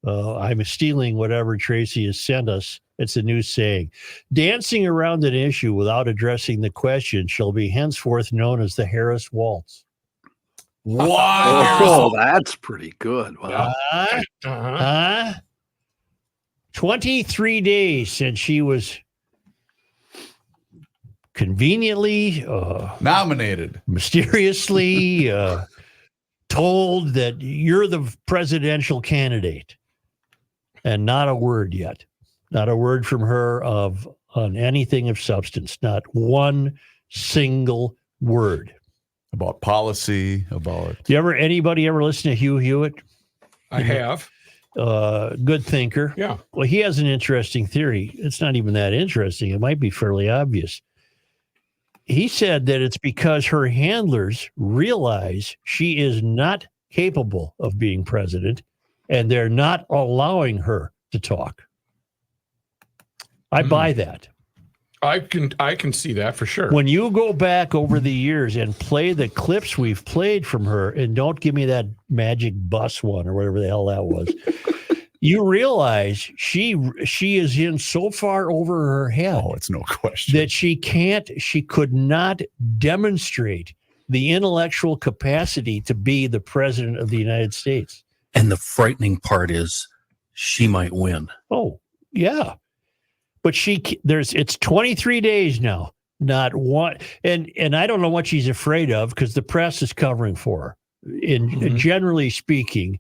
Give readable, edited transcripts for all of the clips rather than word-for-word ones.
I'm stealing whatever Tracy has sent us. It's a new saying. Dancing around an issue without addressing the question shall be henceforth known as the Harris Waltz. Wow. Oh, that's pretty good. Wow. 23 days since she was conveniently nominated, mysteriously told that you're the presidential candidate, and not a word yet. Not a word from her on anything of substance. Not one single word about policy. About anybody ever listen to Hugh Hewitt? I have. Good thinker. Yeah. Well, he has an interesting theory. It's not even that interesting. It might be fairly obvious. He said that it's because her handlers realize she is not capable of being president, and they're not allowing her to talk. I buy that. I can see that for sure. When you go back over the years and play the clips we've played from her, and don't give me that magic bus one or whatever the hell that was, you realize she is in so far over her head. Oh, it's no question. That she could not demonstrate the intellectual capacity to be the president of the United States. And the frightening part is she might win. Oh, yeah. But it's 23 days now, not one. And I don't know what she's afraid of because the press is covering for her. Generally speaking,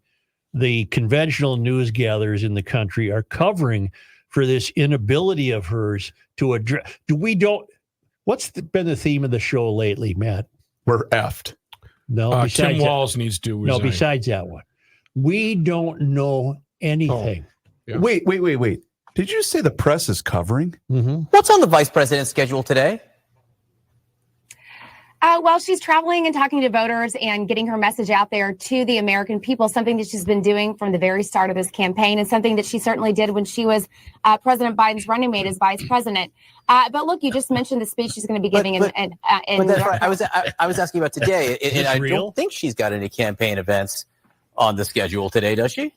the conventional news gatherers in the country are covering for this inability of hers to address. What's been the theme of the show lately, Matt? We're effed. No, Tim Walz needs to resign. No, besides that one. We don't know anything. Yeah. Wait. Did you say the press is covering? Mm-hmm. What's on the vice president's schedule today? Well, she's traveling and talking to voters and getting her message out there to the American people, something that she's been doing from the very start of this campaign and something that she certainly did when she was President Biden's running mate as vice president. But look, you just mentioned the speech she's going to be giving. But that's right. I was asking about today, and I don't think she's got any campaign events on the schedule today, does she?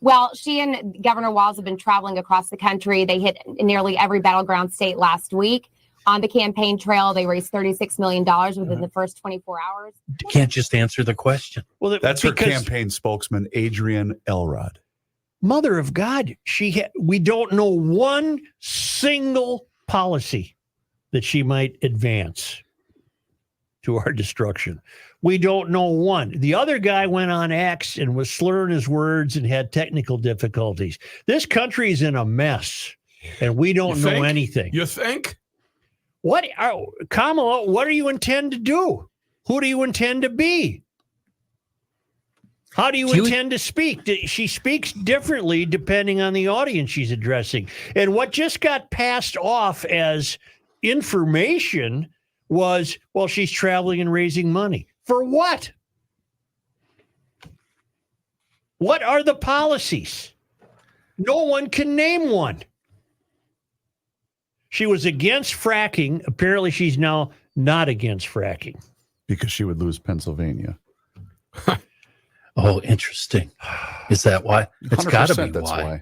Well, she and Governor Walz have been traveling across the country. They hit nearly every battleground state last week. On the campaign trail, they raised $36 million within the first 24 hours. You can't just answer the question. Well, that's her campaign spokesman, Adrian Elrod. Mother of God, we don't know one single policy that she might advance to our destruction. We don't know one. The other guy went on X and was slurring his words and had technical difficulties. This country is in a mess, and we don't know anything. You think? Kamala, what do you intend to do? Who do you intend to be? How do you intend to speak? She speaks differently depending on the audience she's addressing. And what just got passed off as information was, well, she's traveling and raising money. For what? What are the policies? No one can name one. She was against fracking. Apparently, she's now not against fracking. Because she would lose Pennsylvania. Oh, interesting. Is that why? It's got to be that's why.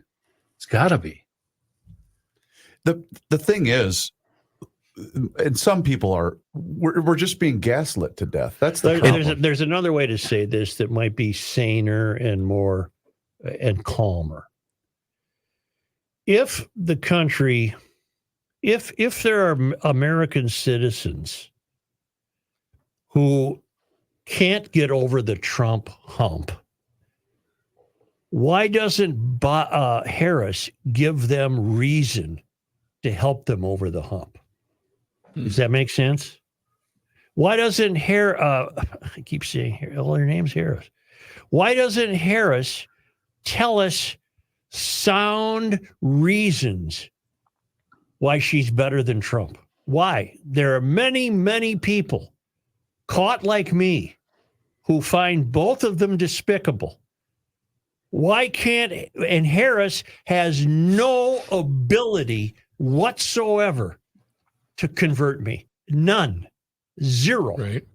It's got to be. The thing is, and some people we're just being gaslit to death. That's the problem. There's another way to say this that might be saner and more and calmer. If the country, if there are American citizens who can't get over the Trump hump, why doesn't Harris give them reason to help them over the hump? Does that make sense? Why doesn't I keep saying her name's Harris. Why doesn't Harris tell us sound reasons why she's better than Trump? Why? There are many, many people caught like me who find both of them despicable. Why can't, and Harris has no ability whatsoever to convert me. None. Zero. Right.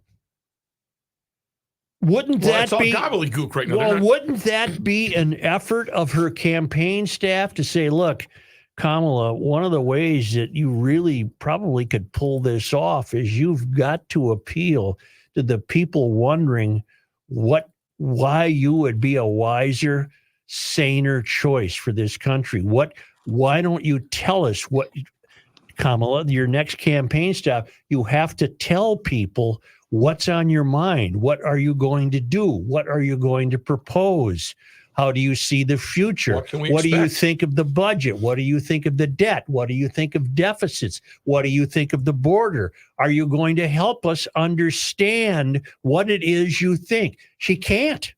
Wouldn't Well, that it's all be gobbledygook right now. well? Wouldn't that be an effort of her campaign staff to say, "Look, Kamala, one of the ways that you really probably could pull this off is you've got to appeal to the people wondering why you would be a wiser, saner choice for this country. Why don't you tell us what, Kamala, your next campaign stop, you have to tell people what's on your mind. What are you going to do? What are you going to propose? How do you see the future? What do you think of the budget? What do you think of the debt? What do you think of deficits? What do you think of the border? Are you going to help us understand what it is you think? She can't.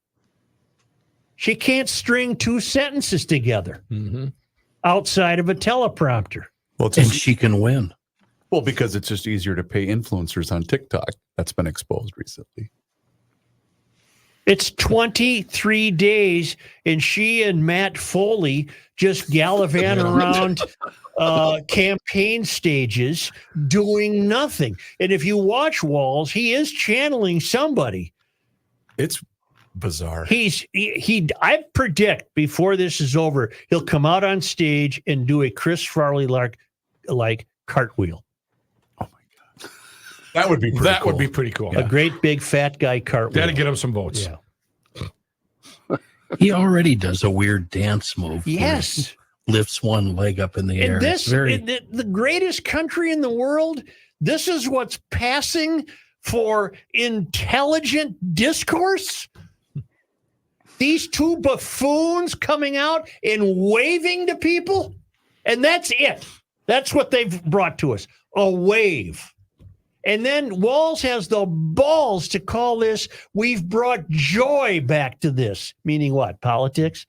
She can't string two sentences together outside of a teleprompter. Well, And she can win. well, because it's just easier to pay influencers on TikTok. That's been exposed recently. It's 23 days, and she and Matt Foley just gallivant around campaign stages doing nothing. And if you watch Walz, he is channeling somebody. It's bizarre. I predict before this is over, he'll come out on stage and do a Chris Farley like cartwheel. That would be pretty cool. A great big fat guy cartwheel. That'd get him some votes. Yeah. He already does a weird dance move. Yes. Lifts one leg up in the air. And this, It's very, the greatest country in the world, this is what's passing for intelligent discourse? These two buffoons coming out and waving to people? And that's it. That's what they've brought to us, a wave. And then Walz has the balls to call this, we've brought joy back to this. Meaning what? Politics?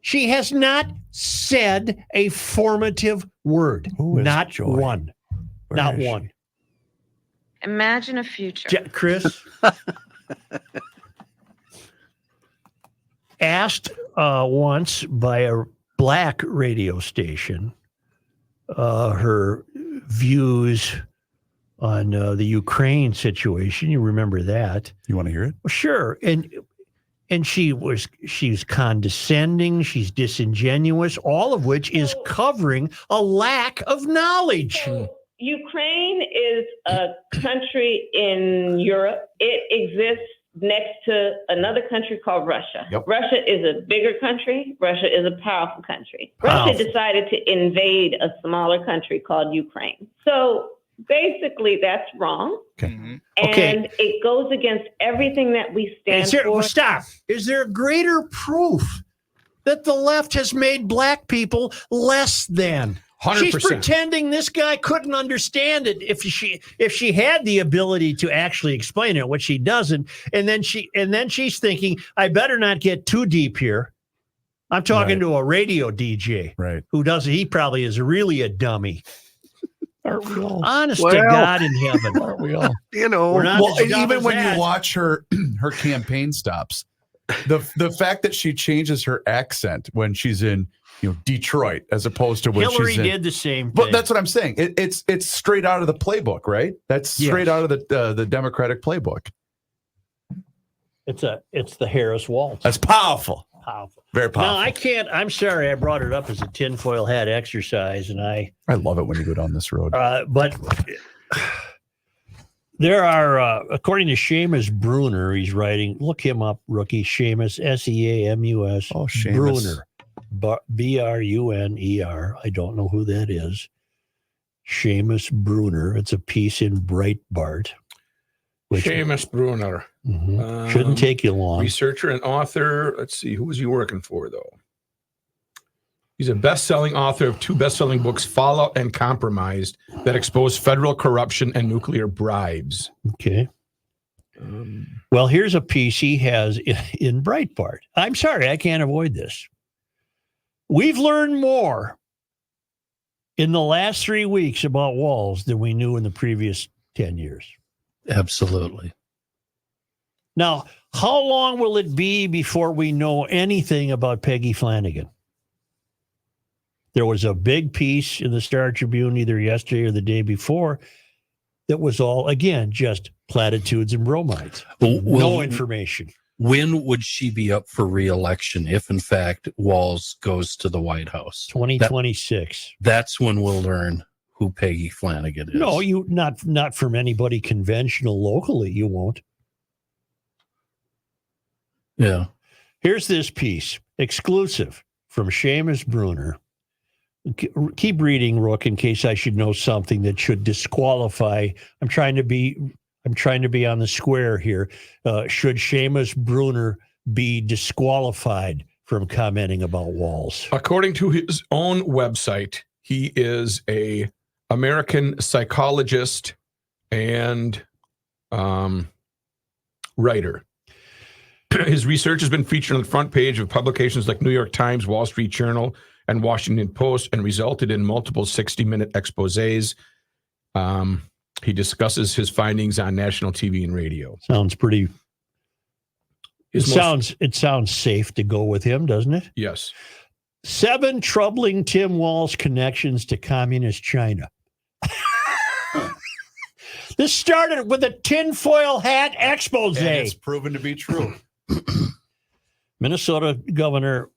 She has not said a formative word. Not joy? One. Where not is one. Imagine a future. Chris? Asked once by a black radio station her views on the Ukraine situation. You remember that? You want to hear it? Sure. And she's condescending, she's disingenuous, all of which is covering a lack of knowledge. Ukraine is a country in Europe. It exists next to another country called Russia. Yep. Russia is a bigger country. Russia is a powerful country. Powerful. Russia decided to invade a smaller country called Ukraine. So basically, that's wrong. Okay. And Okay. it goes against everything that we stand for. Stop. Is there greater proof that the left has made black people less than? 100%. She's pretending this guy couldn't understand it if she had the ability to actually explain it, which she doesn't. And then she's thinking, I better not get too deep here. I'm talking to a radio DJ, Right. who doesn't. He probably is really a dummy. Aren't we all? Honest to Well- God in heaven. Aren't we all? You know, We're not Well, as and dumb even as when that. you watch her campaign stops, the fact that she changes her accent when she's in Detroit as opposed to when Hillary she's in. did the same thing. But that's what I'm saying. It's straight out of the playbook, right? That's straight out of the Democratic playbook. It's the Harris Waltz. That's powerful. Powerful. Very No, powerful. I can't. I'm sorry. I brought it up as a tinfoil hat exercise, and I love it when you go down this road. but there are, according to Seamus Bruner, he's writing. Look him up, rookie. Seamus, Seamus. Oh, Seamus. Bruner, Bruner. I don't know who that is. Seamus Bruner. It's a piece in Breitbart. Seamus Bruner. Shouldn't take you long. Researcher and author. Let's see. Who was he working for, though? He's a best-selling author of 2 best-selling books, Fallout and Compromised, that expose federal corruption and nuclear bribes. Okay. Well, here's a piece he has in Breitbart. I'm sorry, I can't avoid this. We've learned more in the last 3 weeks about Walz than we knew in the previous 10 years. absolutely. Now, how long will it be before we know anything about Peggy Flanagan? There was a big piece in the Star Tribune either yesterday or the day before that was all, again, just platitudes and bromides. Well, No information. When would she be up for re-election if, in fact, Walz goes to the White House? 2026. That's when we'll learn who Peggy Flanagan is. No, you not from anybody conventional locally. You won't. Yeah. Here's this piece, exclusive from Seamus Bruner. Keep reading, Rook, in case I should know something that should disqualify. I'm trying to be on the square here. Should Seamus Bruner be disqualified from commenting about Walz? According to his own website, he is a American psychologist and writer. His research has been featured on the front page of publications like New York Times, Wall Street Journal, and Washington Post, and resulted in multiple 60-minute exposés. He discusses his findings on national TV and radio. Sounds pretty. It sounds safe to go with him, doesn't it? Yes. 7 troubling Tim Walz connections to communist China. This started with a tinfoil hat expose. And it's proven to be true. Minnesota Governor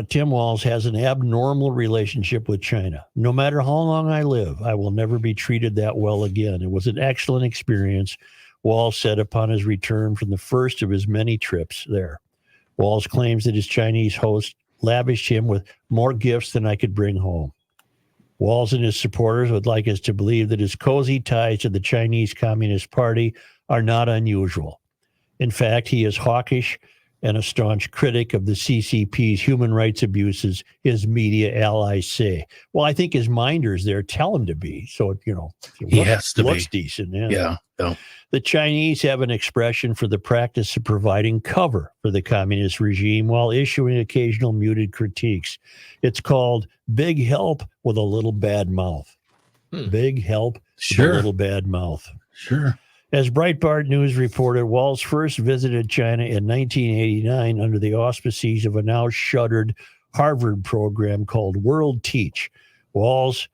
Tim Walz has an abnormal relationship with China. No matter how long I live, I will never be treated that well again. It was an excellent experience, Walz said upon his return from the first of his many trips there. Walz claims that his Chinese host lavished him with more gifts than I could bring home. Walz and his supporters would like us to believe that his cozy ties to the Chinese Communist Party are not unusual. In fact, he is hawkish and a staunch critic of the CCP's human rights abuses, his media allies say. Well, I think his minders there tell him to be. So, he has to looks be decent. Yeah. The Chinese have an expression for the practice of providing cover for the communist regime while issuing occasional muted critiques. It's called big help with a little bad mouth. Big help with a little bad mouth. Sure. As Breitbart News reported, Walz first visited China in 1989 under the auspices of a now shuttered Harvard program called World Teach. Walz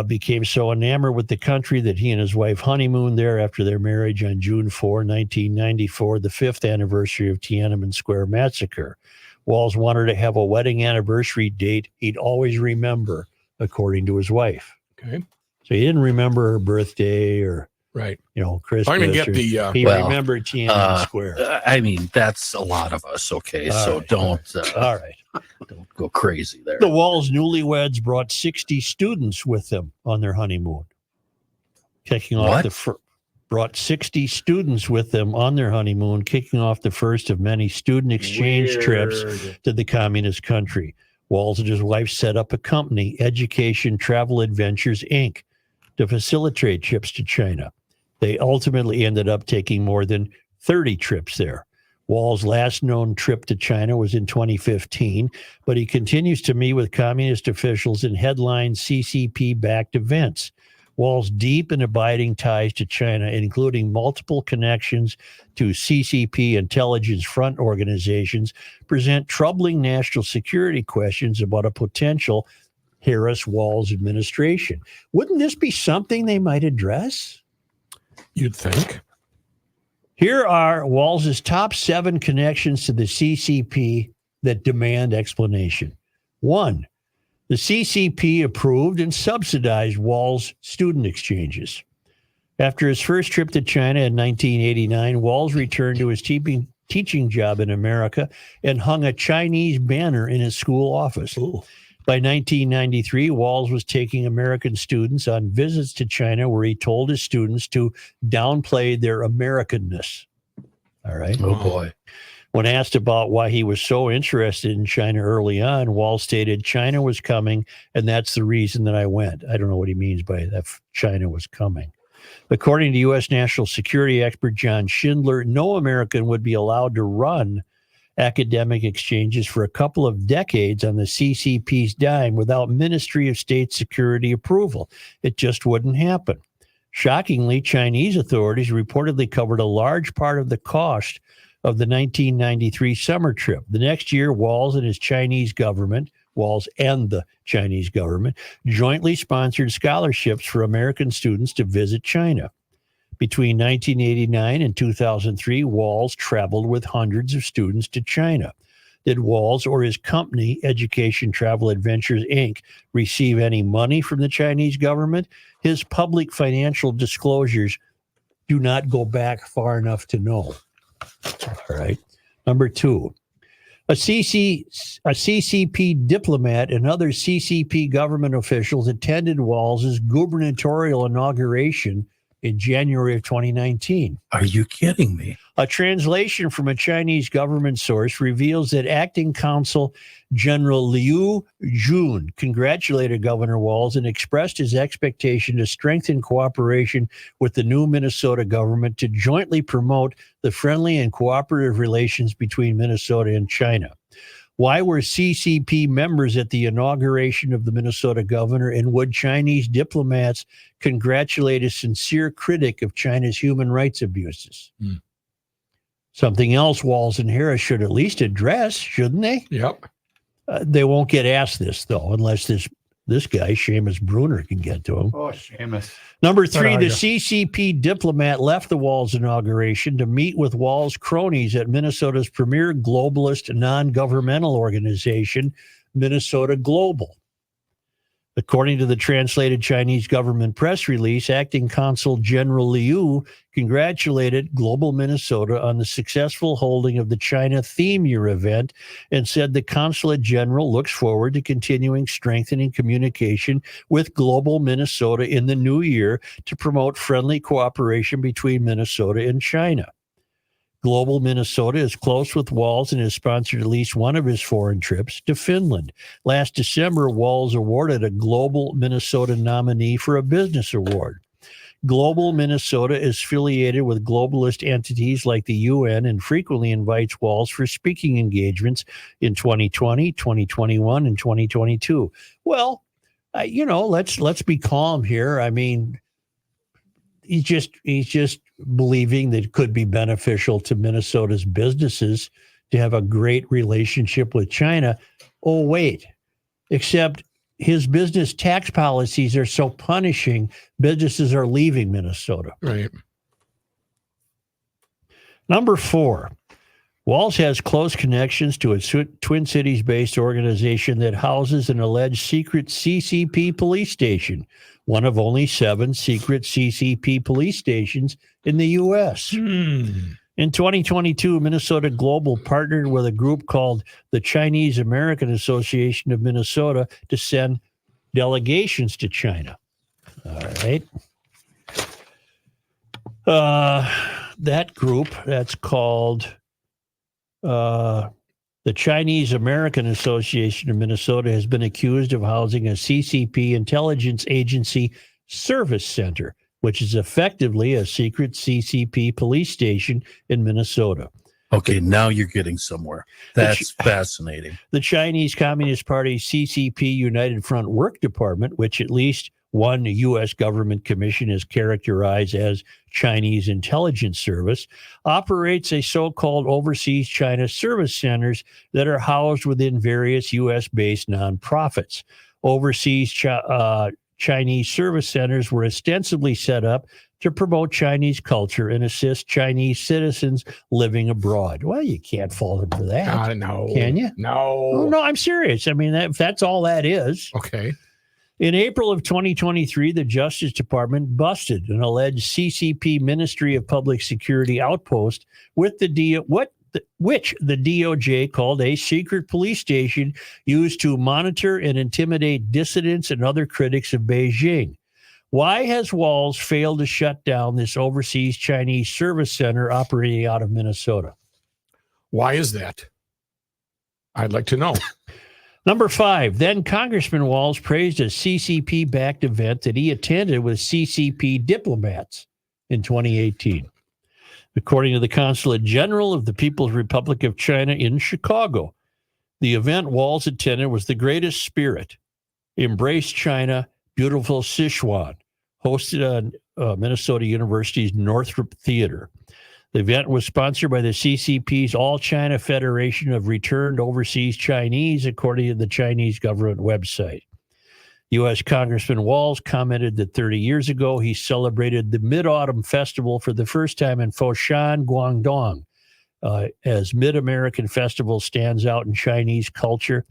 became so enamored with the country that he and his wife honeymooned there after their marriage on June 4, 1994, the 5th anniversary of Tiananmen Square massacre. Walz wanted to have a wedding anniversary date he'd always remember, according to his wife. Okay. So he didn't remember her birthday or Christmas. I didn't get the. He remembered Tiananmen Square. I mean, that's a lot of us. Okay, All right. Don't go crazy there. The Walz newlyweds brought 60 students with them on their honeymoon. Brought 60 students with them on their honeymoon, kicking off the first of many student exchange trips to the communist country. Walz and his wife set up a company, Education Travel Adventures, Inc., to facilitate trips to China. They ultimately ended up taking more than 30 trips there. Walz's last known trip to China was in 2015, but he continues to meet with communist officials and headline CCP-backed events. Walz's deep and abiding ties to China, including multiple connections to CCP intelligence front organizations, present troubling national security questions about a potential Harris-Walz administration. Wouldn't this be something they might address? You'd think. Here are Walz's top 7 connections to the CCP that demand explanation. 1, the CCP approved and subsidized Walz student exchanges. After his first trip to China in 1989, Walz returned to his teaching job in America and hung a Chinese banner in his school office. Ooh. By 1993, Walz was taking American students on visits to China where he told his students to downplay their Americanness. All right. Oh, boy. When asked about why he was so interested in China early on, Walz stated, China was coming, and that's the reason that I went. I don't know what he means by that. China was coming. According to U.S. national security expert John Schindler, no American would be allowed to run academic exchanges for a couple of decades on the CCP's dime without Ministry of State Security approval. It just wouldn't happen. Shockingly, Chinese authorities reportedly covered a large part of the cost of the 1993 summer trip. The next year, Walz and the Chinese government jointly sponsored scholarships for American students to visit China. Between 1989 and 2003, Walz traveled with hundreds of students to China. Did Walz or his company, Education Travel Adventures, Inc., receive any money from the Chinese government? His public financial disclosures do not go back far enough to know. All right. Number 2, a CCP diplomat and other CCP government officials attended Walz's gubernatorial inauguration in January of 2019. Are you kidding me? A translation from a Chinese government source reveals that Acting Consul General Liu Jun congratulated Governor Walz and expressed his expectation to strengthen cooperation with the new Minnesota government to jointly promote the friendly and cooperative relations between Minnesota and China. Why were CCP members at the inauguration of the Minnesota governor, and would Chinese diplomats congratulate a sincere critic of China's human rights abuses? Something else Walz and Harris should at least address, shouldn't they? Yep. They won't get asked this, though, unless this guy, Seamus Bruner, can get to him. Oh, Seamus. Number 3, the CCP diplomat left the Walz inauguration to meet with Walz cronies at Minnesota's premier globalist non-governmental organization, Minnesota Global. According to the translated Chinese government press release, Acting Consul General Liu congratulated Global Minnesota on the successful holding of the China Theme Year event and said the Consulate General looks forward to continuing strengthening communication with Global Minnesota in the new year to promote friendly cooperation between Minnesota and China. Global Minnesota is close with Walz and has sponsored at least one of his foreign trips to Finland. Last December, Walz awarded a Global Minnesota nominee for a business award. Global Minnesota is affiliated with globalist entities like the UN and frequently invites Walz for speaking engagements in 2020, 2021, and 2022. Well, let's be calm here. I mean, he's just believing that it could be beneficial to Minnesota's businesses to have a great relationship with China. Oh, wait, except his business tax policies are so punishing, businesses are leaving Minnesota. Right. Number 4, Walz has close connections to a Twin Cities-based organization that houses an alleged secret CCP police station, one of only 7 secret CCP police stations in the U.S. In 2022, Minnesota Global partnered with a group called the Chinese American Association of Minnesota to send delegations to China. All right. That group, that's called the Chinese American Association of Minnesota, has been accused of housing a CCP intelligence agency service center, which is effectively a secret CCP police station in Minnesota. Okay, now you're getting somewhere. That's fascinating. The Chinese Communist Party CCP United Front Work Department, which at least one U.S. government commission is characterized as Chinese Intelligence Service, operates a so-called overseas China service centers that are housed within various U.S.-based nonprofits. Overseas Chinese service centers were ostensibly set up to promote Chinese culture and assist Chinese citizens living abroad. Well, you can't fault them for that. No. Can you? No. Oh, no, I'm serious. I mean, if that's all that is. Okay. In April of 2023, the Justice Department busted an alleged CCP Ministry of Public Security outpost with which the DOJ called a secret police station used to monitor and intimidate dissidents and other critics of Beijing. Why has Walz failed to shut down this overseas Chinese service center operating out of Minnesota? Why is that? I'd like to know. Number 5, then Congressman Walz praised a CCP-backed event that he attended with CCP diplomats in 2018. According to the Consulate General of the People's Republic of China in Chicago, the event Walz attended was the greatest spirit. Embrace China, beautiful Sichuan, hosted on Minnesota University's Northrop Theater. The event was sponsored by the CCP's All China Federation of Returned Overseas Chinese, according to the Chinese government website. U.S. Congressman Walz commented that 30 years ago, he celebrated the Mid-Autumn Festival for the first time in Foshan, Guangdong. As Mid-American Festival stands out in Chinese culture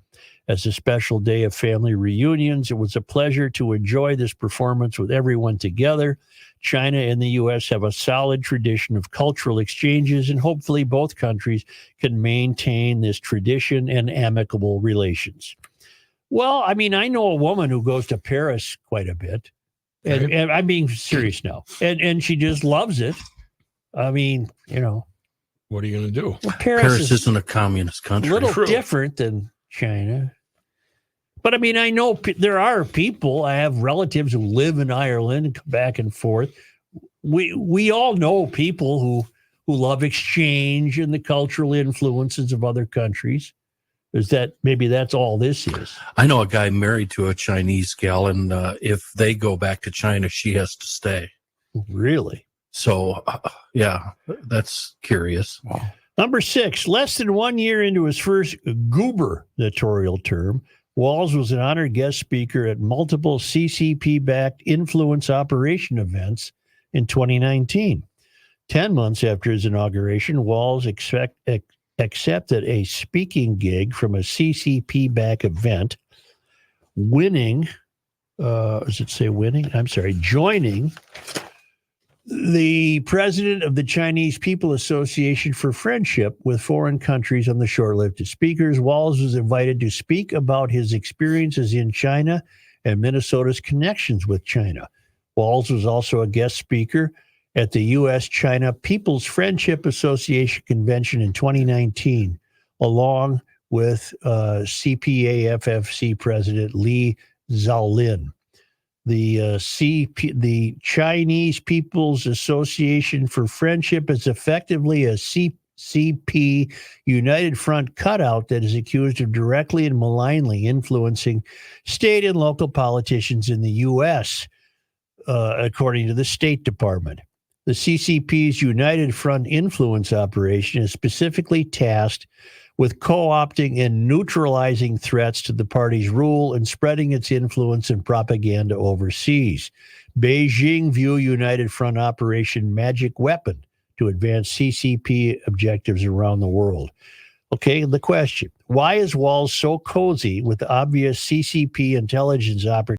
as a special day of family reunions, it was a pleasure to enjoy this performance with everyone together. China and the U.S. have a solid tradition of cultural exchanges, and hopefully both countries can maintain this tradition and amicable relations. Well, I mean, I know a woman who goes to Paris quite a bit, and I'm being serious now, and she just loves it. I mean, you know. What are you going to do? Well, Paris isn't a communist country. A little True. different than China. But I mean, I know there are people, I have relatives who live in Ireland and come back and forth. We all know people who love exchange and the cultural influences of other countries. Is that maybe that's all this is? I know a guy married to a Chinese gal, and if they go back to China, she has to stay. Really? So, yeah, that's curious. Wow. Number 6, less than 1 year into his first gubernatorial term, Walz was an honored guest speaker at multiple CCP-backed influence operation events in 2019. 10 months after his inauguration, Walz accepted a speaking gig from a CCP-backed event, joining the president of the Chinese People Association for Friendship with Foreign Countries on the short list of speakers. Walz was invited to speak about his experiences in China and Minnesota's connections with China. Walz was also a guest speaker at the U.S.-China People's Friendship Association Convention in 2019, along with CPAFFC President Li Zhaolin. The Chinese People's Association for Friendship is effectively a CCP United Front cutout that is accused of directly and malignly influencing state and local politicians in the U.S., according to the State Department. The CCP's United Front influence operation is specifically tasked with co-opting and neutralizing threats to the party's rule and spreading its influence and propaganda overseas. Beijing view United Front Operation Magic Weapon to advance CCP objectives around the world. Okay, the question, why is Walz so cozy with the obvious CCP intelligence opportunities